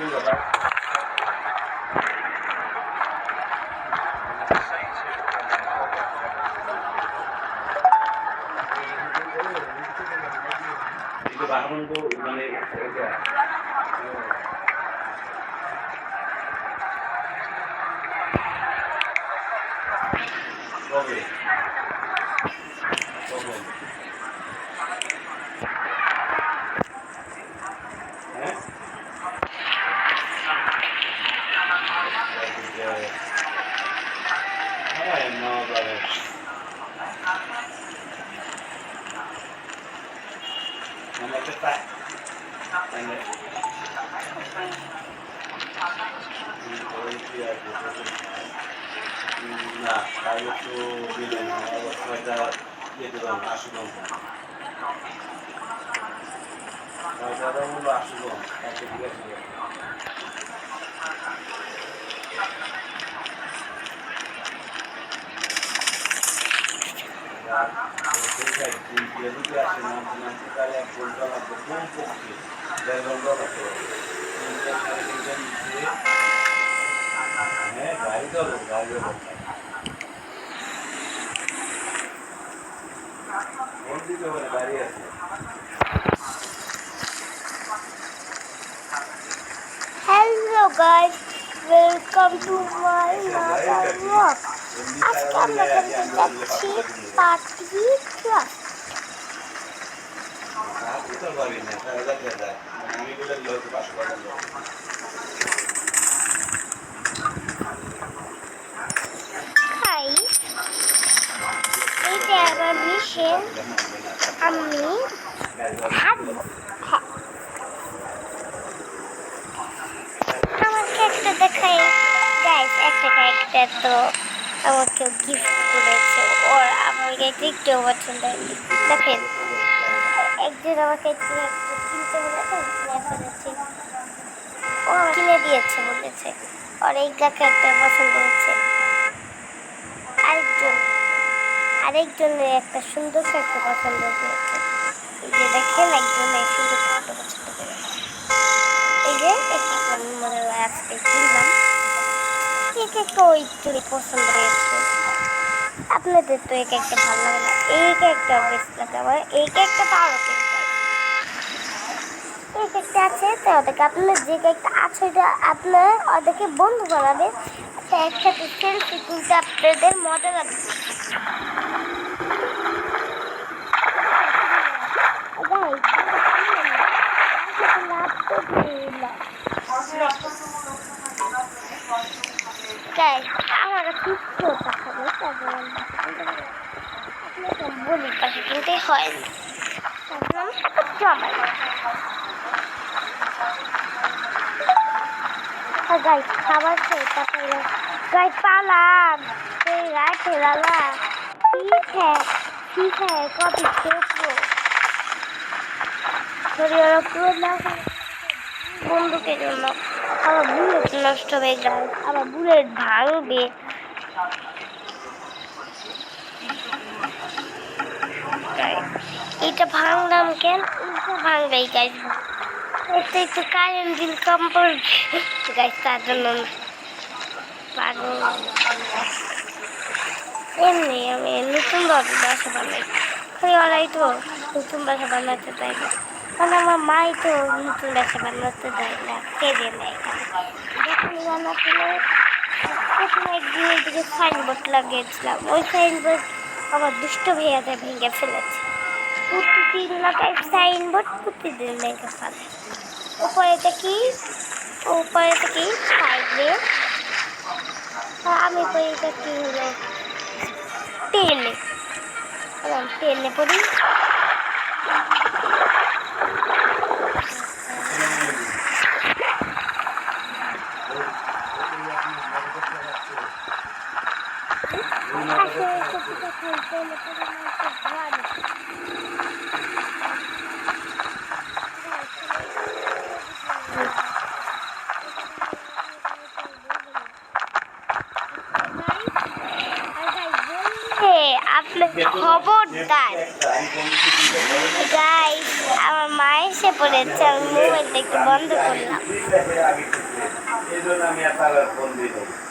না তাহলে তো দিলেন না ছয়টা দিয়ে দিলাম ৮০ ঘন্টা ছয়টা হলো ৮০ ঘন্টা একটা ঠিক আছে এক ঘন্টা লাগবে কম পক্ষে ১.৫ ঘন্টা লাগতে পারে হ্যাঁ গাড়ি চলো গাড়ি গাড়ি আছে Hello guys, welcome to my another vlog. আজকে আমরা যাচ্ছি পার্টি ক্লাস। হাই, এইটা আমার মিশন। আমি থাকবো। আমাকে একটা দেখাই গাইস, একটা ক্যারেক্টার তো আমাকে গিফট করেছে, ওর আমাকে দেখতেও পছন্দ হয়নি। দেখেন একজন আমাকে কিনতে বলেছে, ও কিনে দিয়েছে বলেছে, ওর এই ক্যারেক্টার পছন্দ হয়েছে। আরেকজনের একটা সুন্দর ক্যারেক্টার পছন্দ হয়েছে। এই যে দেখেন একজন এই সুন্দর ক্যারেক্টার পছন্দ করেছে। এই যে একটা মনে হয় আজকে কিনলাম, এক একটা ওই চুরি পছন্দ হয়েছে। আপনাদের তো এক একটা ভালো লাগে না, এই একটা বেশ লাগে আমার। এই একটা তো আরো এই একটা আছে, তো ওদেরকে আপনার যে একটা আছে ওইটা আপনার ওদেরকে বন্ধু বানাবে, একসাথে সেলফি তুলতে আপনাদের মজা লাগবে। আমার বলি পাখি কিনতে হয়নি, খাবার খেয়ে তারপরে গাই পালাম এই রাতে লালা ঠিক হ্যাঁ কপি খেয়েছো বন্ধুকের জন্য। আমার বুলেট নষ্ট হয়ে যায়, আমার বুলেট ভাঙবে। এটা ভাঙলাম কেন, এটা ভাঙবে গাইজ, এটা একটু কারেন্ট বিল কম পড়বে গাইজ, তার জন্য পাগল। এমনি আমি নতুন বাসা বানাই, ওরাই তো নতুন বাসা বানাতে দেয় না, কারণ আমার মাই তো নতুন বাসা বানাতে দেয় না, কেঁদে নেয়। যখন বানাতে প্রথমে একদিন দিকে সাইনবোর্ড লাগিয়েছিলাম, ওই সাইনবোর্ড আমার দুষ্ট ভাইয়াদের ভেঙে ফেলেছে। প্রতিদিন লাগাই সাইনবোর্ড, প্রতিদিন ভেঙে ফেলে। উপরেটা কি সাইডে, আমি এটা কি হলো টেনে পড়ি। খবরদার গাইস, আমার মা এসে পড়েছে, আমি মোবাইলটা একটু বন্ধ করলাম। জন্য আমি আর তার ফোন দিই নাই।